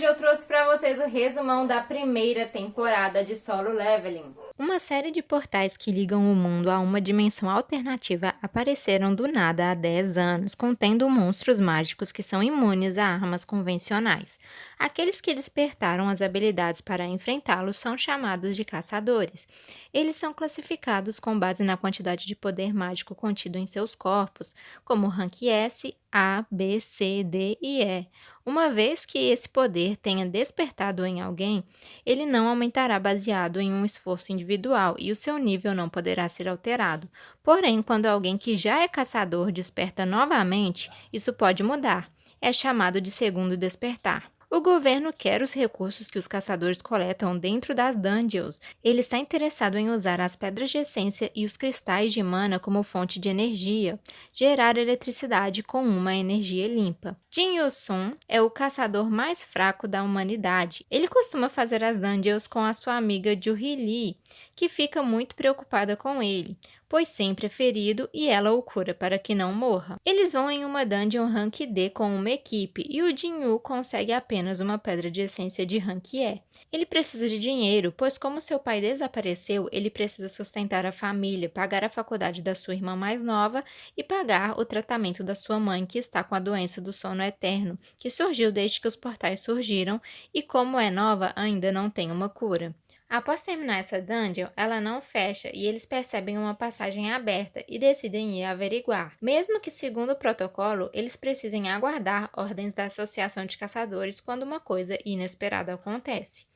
hoje eu trouxe para vocês o resumão da primeira temporada de Solo Leveling. Uma série de portais que ligam o mundo a uma dimensão alternativa apareceram do nada há 10 anos, contendo monstros mágicos que são imunes a armas convencionais. Aqueles que despertaram as habilidades para enfrentá-los são chamados de caçadores. Eles são classificados com base na quantidade de poder mágico contido em seus corpos, como rank S, A, B, C, D e E. Uma vez que esse poder tenha despertado em alguém, ele não aumentará baseado em um esforço individual e o seu nível não poderá ser alterado. Porém, quando alguém que já é caçador desperta novamente, isso pode mudar. É chamado de segundo despertar. O governo quer os recursos que os caçadores coletam dentro das dungeons. Ele está interessado em usar as pedras de essência e os cristais de mana como fonte de energia, gerar eletricidade com uma energia limpa. Jin Yu-sun é o caçador mais fraco da humanidade. Ele costuma fazer as dungeons com a sua amiga Juhi Lee, que fica muito preocupada com ele, pois sempre é ferido e ela o cura para que não morra. Eles vão em uma dungeon rank D com uma equipe e o Jin-Yu consegue apenas uma pedra de essência de rank E. Ele precisa de dinheiro, pois como seu pai desapareceu, ele precisa sustentar a família, pagar a faculdade da sua irmã mais nova e pagar o tratamento da sua mãe que está com a doença do sono eterno, que surgiu desde que os portais surgiram e como é nova, ainda não tem uma cura. Após terminar essa dungeon, ela não fecha e eles percebem uma passagem aberta e decidem ir averiguar. Mesmo que, segundo o protocolo, eles precisem aguardar ordens da Associação de Caçadores quando uma coisa inesperada acontece.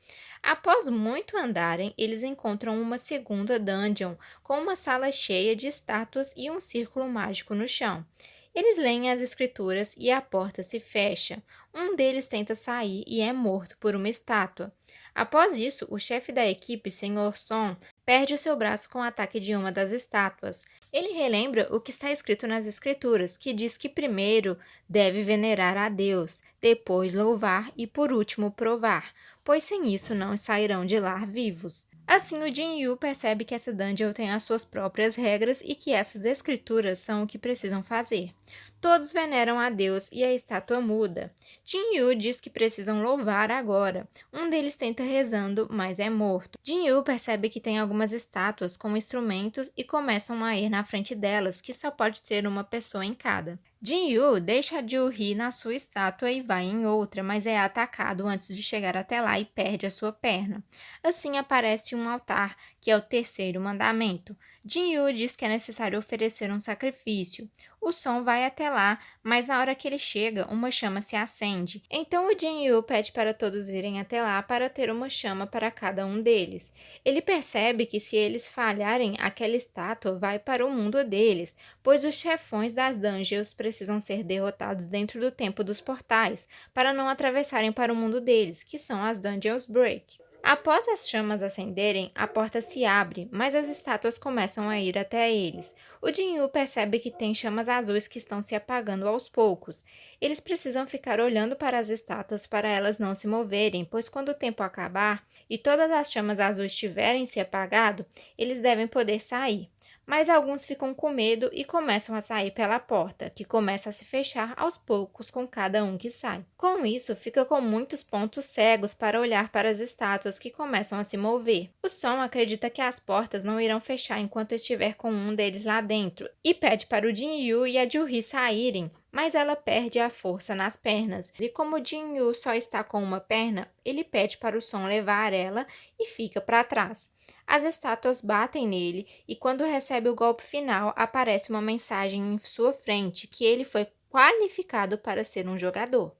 Após muito andarem, eles encontram uma segunda dungeon com uma sala cheia de estátuas e um círculo mágico no chão. Eles leem as escrituras e a porta se fecha. Um deles tenta sair e é morto por uma estátua. Após isso, o chefe da equipe, Sr. Son, perde o seu braço com o ataque de uma das estátuas. Ele relembra o que está escrito nas escrituras, que diz que primeiro deve venerar a Deus, depois louvar e por último provar, pois sem isso não sairão de lá vivos. Assim, o Jin-Yu percebe que essa dungeon tem as suas próprias regras e que essas escrituras são o que precisam fazer. Todos veneram a Deus e a estátua muda. Jin-Yu diz que precisam louvar agora. Um deles tenta rezando, mas é morto. Jin-Yu percebe que tem algumas estátuas com instrumentos e começam a ir na frente delas, que só pode ter uma pessoa em cada. Jin-Yu deixa a Ju-Hee na sua estátua e vai em outra, mas é atacado antes de chegar até lá e perde a sua perna. Assim aparece um altar, que é o terceiro mandamento. Jin-Yu diz que é necessário oferecer um sacrifício. O Som vai até lá, mas na hora que ele chega, uma chama se acende. Então o Jin-Yu pede para todos irem até lá para ter uma chama para cada um deles. Ele percebe que se eles falharem, aquela estátua vai para o mundo deles, pois os chefões das dungeons precisam ser derrotados dentro do tempo dos portais, para não atravessarem para o mundo deles, que são as Dungeons Break. Após as chamas acenderem, a porta se abre, mas as estátuas começam a ir até eles. O Jin-Yu percebe que tem chamas azuis que estão se apagando aos poucos. Eles precisam ficar olhando para as estátuas para elas não se moverem, pois quando o tempo acabar e todas as chamas azuis tiverem se apagado, eles devem poder sair. Mas alguns ficam com medo e começam a sair pela porta, que começa a se fechar aos poucos com cada um que sai. Com isso, fica com muitos pontos cegos para olhar para as estátuas que começam a se mover. O Som acredita que as portas não irão fechar enquanto estiver com um deles lá dentro, e pede para o Jin-Yu e a Ju-Hee saírem, mas ela perde a força nas pernas, e como o Jin-Yu só está com uma perna, ele pede para o Som levar ela e fica para trás. As estátuas batem nele e quando recebe o golpe final, aparece uma mensagem em sua frente que ele foi qualificado para ser um jogador.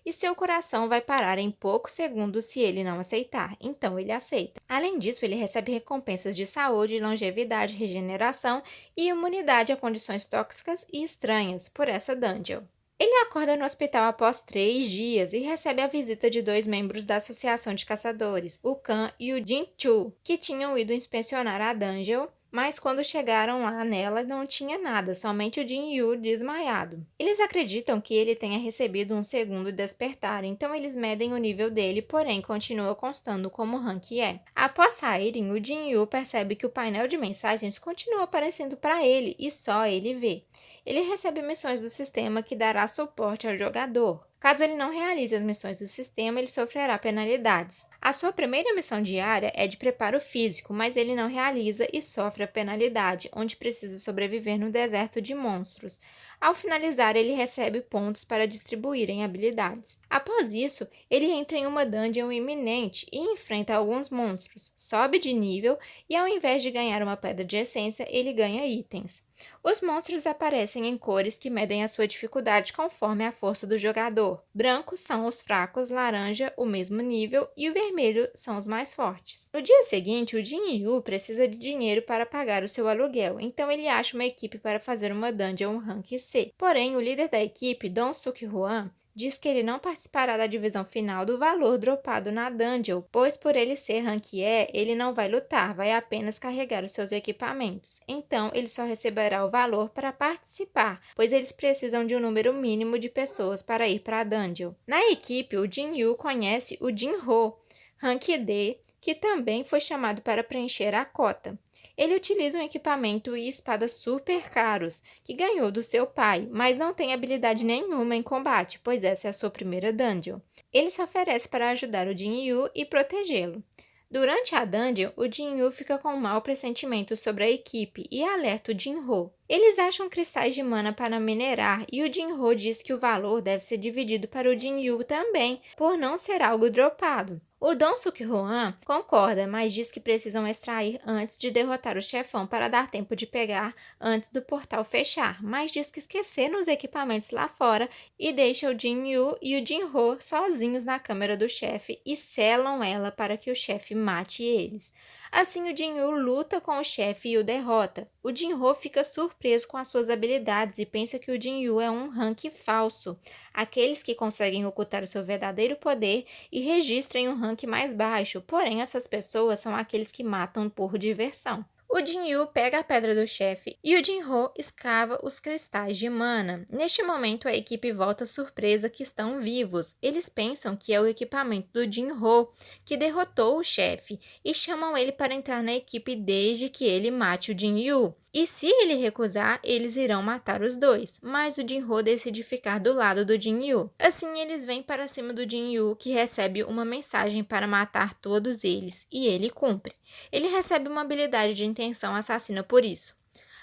E seu coração vai parar em poucos segundos se ele não aceitar, então ele aceita. Além disso, ele recebe recompensas de saúde, longevidade, regeneração e imunidade a condições tóxicas e estranhas por essa dungeon. Ele acorda no hospital após 3 dias e recebe a visita de 2 membros da Associação de Caçadores, o Khan e o Jin-Chu, que tinham ido inspecionar a dungeon, mas quando chegaram lá nela não tinha nada, somente o Jin-Yu desmaiado. Eles acreditam que ele tenha recebido um segundo despertar, então eles medem o nível dele, porém continua constando como rank E. Após saírem, o Jin-Yu percebe que o painel de mensagens continua aparecendo para ele e só ele vê. ele recebe missões do sistema que dará suporte ao jogador. Caso ele não realize as missões do sistema, ele sofrerá penalidades. A sua primeira missão diária é de preparo físico, mas ele não realiza e sofre a penalidade, onde precisa sobreviver no deserto de monstros. Ao finalizar, ele recebe pontos para distribuir em habilidades. Após isso, ele entra em uma dungeon iminente e enfrenta alguns monstros, sobe de nível e, ao invés de ganhar uma pedra de essência, ele ganha itens. Os monstros aparecem em cores que medem a sua dificuldade conforme a força do jogador. Brancos são os fracos, laranja, o mesmo nível, e o vermelho são os mais fortes. No dia seguinte, o Jin Yu precisa de dinheiro para pagar o seu aluguel, então ele acha uma equipe para fazer uma dungeon rank C. Porém, o líder da equipe, Dong Suk-hwan, diz que ele não participará da divisão final do valor dropado na dungeon, pois por ele ser rank E, ele não vai lutar, vai apenas carregar os seus equipamentos. Então, ele só receberá o valor para participar, pois eles precisam de um número mínimo de pessoas para ir para a dungeon. Na equipe, o Jin Yu conhece o Jin Ho, rank D, que também foi chamado para preencher a cota. Ele utiliza um equipamento e espadas super caros, que ganhou do seu pai, mas não tem habilidade nenhuma em combate, pois essa é a sua primeira dungeon. Ele se oferece para ajudar o Jin Yu e protegê-lo. Durante a dungeon, o Jin Yu fica com um mau pressentimento sobre a equipe e alerta o Jin Ho. Eles acham cristais de mana para minerar e o Jin Ho diz que o valor deve ser dividido para o Jin Yu também, por não ser algo dropado. O Dong Suk-hwan concorda, mas diz que precisam extrair antes de derrotar o chefão para dar tempo de pegar antes do portal fechar, mas diz que esqueceram os equipamentos lá fora e deixa o Jin Yu e o Jin Ho sozinhos na câmera do chefe e selam ela para que o chefe mate eles. Assim, o Jin Yu luta com o chefe e o derrota. O Jin Ho fica surpreso com as suas habilidades e pensa que o Jin Yu é um rank falso, aqueles que conseguem ocultar o seu verdadeiro poder e registram um rank mais baixo, porém essas pessoas são aqueles que matam por diversão. O Jin Yu pega a pedra do chefe e o Jin Ho escava os cristais de mana. Neste momento, a equipe volta surpresa que estão vivos. Eles pensam que é o equipamento do Jin Ho que derrotou o chefe e chamam ele para entrar na equipe desde que ele mate o Jin Yu. E se ele recusar, eles irão matar os dois, mas o Jin Ho decide ficar do lado do Jin Yu. Assim, eles vêm para cima do Jin Yu, que recebe uma mensagem para matar todos eles, e ele cumpre. Ele recebe uma habilidade de intenção assassina por isso.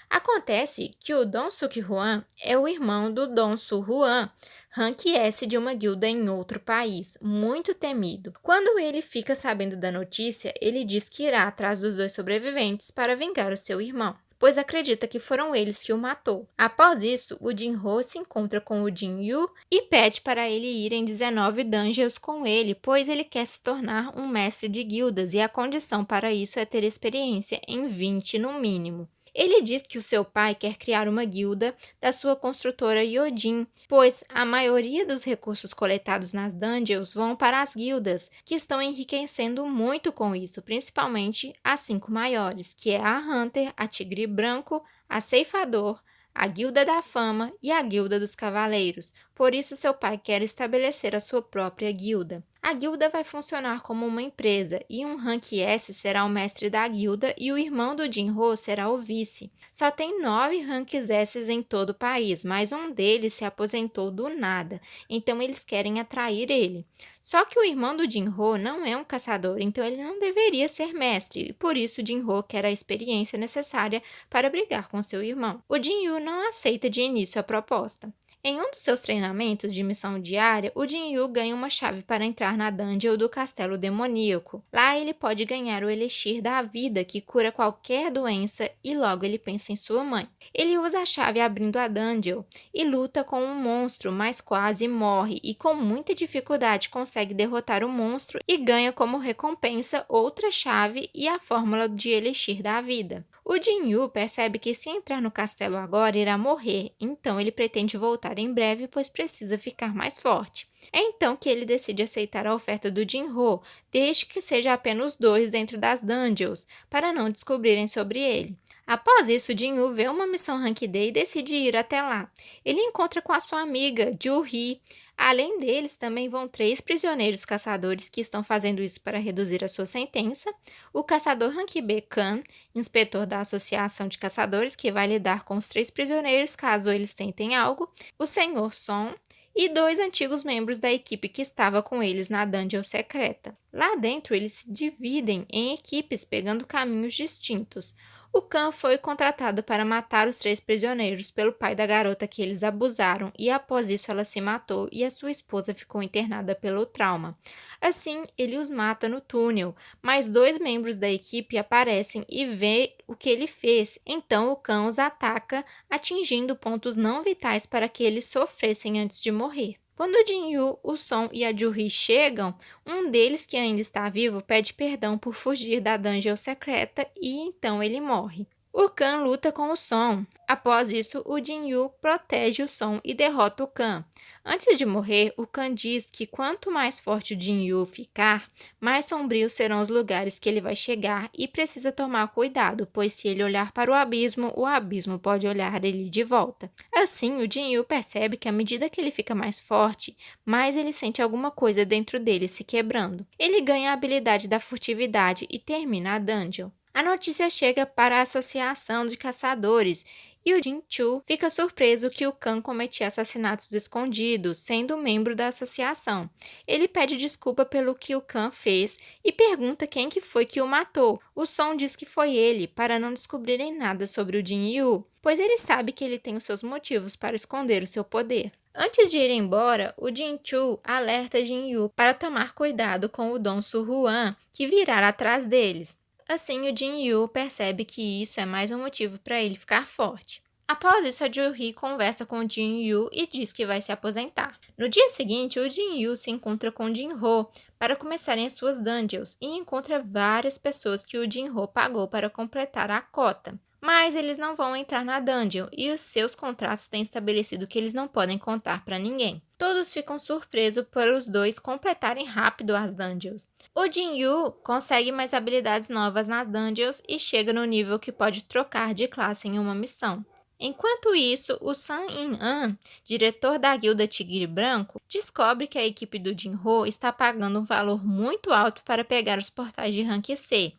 Acontece que o Dong Suk-hwan é o irmão do Dong Su-hwan, rank S de uma guilda em outro país, muito temido. Quando ele fica sabendo da notícia, ele diz que irá atrás dos dois sobreviventes para vingar o seu irmão, pois acredita que foram eles que o matou. Após isso, o Jin Ho se encontra com o Jin Yu e pede para ele ir em 19 dungeons com ele, pois ele quer se tornar um mestre de guildas e a condição para isso é ter experiência em 20 no mínimo. Ele diz que o seu pai quer criar uma guilda da sua construtora Yojin, pois a maioria dos recursos coletados nas dungeons vão para as guildas, que estão enriquecendo muito com isso, principalmente as 5 maiores, que é a Hunter, a Tigre Branco, a Ceifador, a Guilda da Fama e a Guilda dos Cavaleiros. Por isso, seu pai quer estabelecer a sua própria guilda. A guilda vai funcionar como uma empresa e um rank S será o mestre da guilda e o irmão do Jin Ho será o vice. Só tem 9 ranks S em todo o país, mas um deles se aposentou do nada, então eles querem atrair ele. Só que o irmão do Jin Ho não é um caçador, então ele não deveria ser mestre, e por isso Jin Ho quer a experiência necessária para brigar com seu irmão. O Jin Yu não aceita de início a proposta. Em um dos seus treinamentos de missão diária, o Jin Yu ganha uma chave para entrar na dungeon do Castelo Demoníaco. Lá ele pode ganhar o Elixir da Vida, que cura qualquer doença, e logo ele pensa em sua mãe. Ele usa a chave abrindo a dungeon e luta com um monstro, mas quase morre, e com muita dificuldade consegue derrotar o monstro e ganha como recompensa outra chave e a fórmula de Elixir da Vida. O Jin Yu percebe que se entrar no castelo agora irá morrer, então ele pretende voltar em breve, pois precisa ficar mais forte. É então que ele decide aceitar a oferta do Jin Ho, desde que seja apenas os dois dentro das dungeons, para não descobrirem sobre ele. Após isso, Jin Yu vê uma missão Rank D e decide ir até lá. Ele encontra com a sua amiga, Ju Hee, Além deles, também vão 3 prisioneiros caçadores que estão fazendo isso para reduzir a sua sentença, o caçador Rank B. Khan, inspetor da Associação de Caçadores, que vai lidar com os 3 prisioneiros caso eles tentem algo, o Senhor Son e 2 antigos membros da equipe que estava com eles na dungeon secreta. Lá dentro, eles se dividem em equipes pegando caminhos distintos. O Khan foi contratado para matar os 3 prisioneiros pelo pai da garota que eles abusaram e após isso ela se matou e a sua esposa ficou internada pelo trauma. Assim, ele os mata no túnel, mas 2 membros da equipe aparecem e vê o que ele fez. Então o Khan os ataca, atingindo pontos não vitais para que eles sofressem antes de morrer. Quando o Jin-Yu, o Son e a Ju-Hee chegam, um deles que ainda está vivo pede perdão por fugir da dungeon secreta e então ele morre. O Khan luta com o Son. Após isso, o Jin-Yu protege o Son e derrota o Khan. Antes de morrer, o Khan diz que quanto mais forte o Jin-Yu ficar, mais sombrios serão os lugares que ele vai chegar e precisa tomar cuidado, pois se ele olhar para o abismo pode olhar ele de volta. Assim, o Jin-Yu percebe que à medida que ele fica mais forte, mais ele sente alguma coisa dentro dele se quebrando. Ele ganha a habilidade da furtividade e termina a dungeon. A notícia chega para a Associação de Caçadores e o Jin-Chul fica surpreso que o Khan cometia assassinatos escondidos, sendo membro da associação. Ele pede desculpa pelo que o Khan fez e pergunta quem que foi que o matou. O Son diz que foi ele, para não descobrirem nada sobre o Jin-Yu, pois ele sabe que ele tem os seus motivos para esconder o seu poder. Antes de ir embora, o Jin-Chul alerta Jin-Yu para tomar cuidado com o Dong Su-Huan, que virá atrás deles. Assim, o Jin-Yu percebe que isso é mais um motivo para ele ficar forte. Após isso, a Ju-Hee conversa com o Jin-Yu e diz que vai se aposentar. No dia seguinte, o Jin-Yu se encontra com o Jin-Ho para começarem as suas dungeons e encontra várias pessoas que o Jin-Ho pagou para completar a cota. Mas eles não vão entrar na dungeon e os seus contratos têm estabelecido que eles não podem contar para ninguém. Todos ficam surpresos por os dois completarem rápido as dungeons. O Jin-Yu consegue mais habilidades novas nas dungeons e chega no nível que pode trocar de classe em uma missão. Enquanto isso, o Sun In-an, diretor da Guilda Tigre Branco, descobre que a equipe do Jin-Ho está pagando um valor muito alto para pegar os portais de Rank C.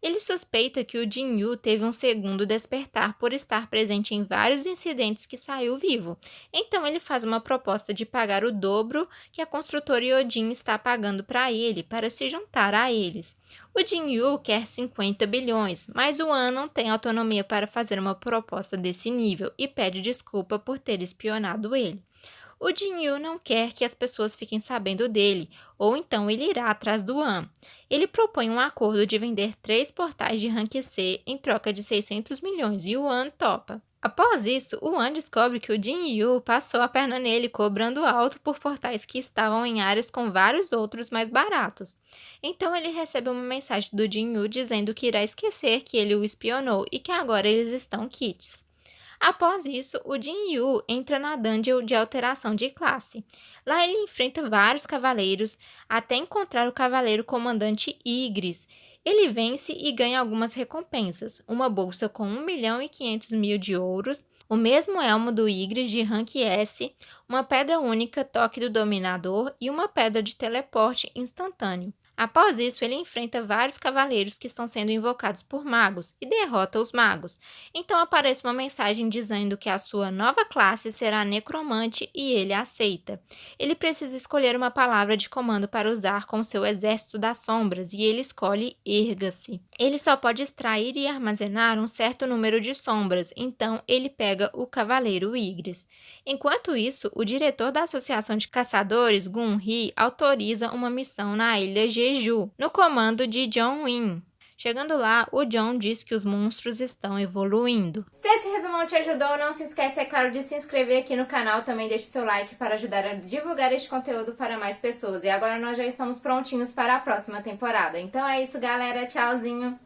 Ele suspeita que o Jin-Yu teve um segundo despertar por estar presente em vários incidentes que saiu vivo. Então ele faz uma proposta de pagar o dobro que a construtora Yojin está pagando para ele para se juntar a eles. O Jin-Yu quer 50 bilhões, mas o An não tem autonomia para fazer uma proposta desse nível e pede desculpa por ter espionado ele. O Jin-Yu não quer que as pessoas fiquem sabendo dele, ou então ele irá atrás do An. Ele propõe um acordo de vender 3 portais de Rank C em troca de 600 milhões e o An topa. Após isso, o An descobre que o Jin-Yu passou a perna nele, cobrando alto por portais que estavam em áreas com vários outros mais baratos. Então ele recebe uma mensagem do Jin-Yu dizendo que irá esquecer que ele o espionou e que agora eles estão quites. Após isso, o Jin-Yu entra na dungeon de alteração de classe. Lá ele enfrenta vários cavaleiros até encontrar o cavaleiro comandante Igris. Ele vence e ganha algumas recompensas, uma bolsa com 1.500.000 de ouros, o mesmo elmo do Igris de Rank S, uma pedra única Toque do Dominador e uma pedra de teleporte instantâneo. Após isso, ele enfrenta vários cavaleiros que estão sendo invocados por magos e derrota os magos. Então aparece uma mensagem dizendo que a sua nova classe será necromante e ele aceita. Ele precisa escolher uma palavra de comando para usar com seu exército das sombras e ele escolhe Erga-se. Ele só pode extrair e armazenar um certo número de sombras, então ele pega o cavaleiro Igris. Enquanto isso, o diretor da Associação de Caçadores, Gun-Hee, autoriza uma missão na ilha Jeju, no comando de John Win. Chegando lá, o John diz que os monstros estão evoluindo. Se esse resumão te ajudou, não se esquece, é claro, de se inscrever aqui no canal. Também deixe seu like para ajudar a divulgar este conteúdo para mais pessoas. E agora nós já estamos prontinhos para a próxima temporada. Então é isso, galera. Tchauzinho!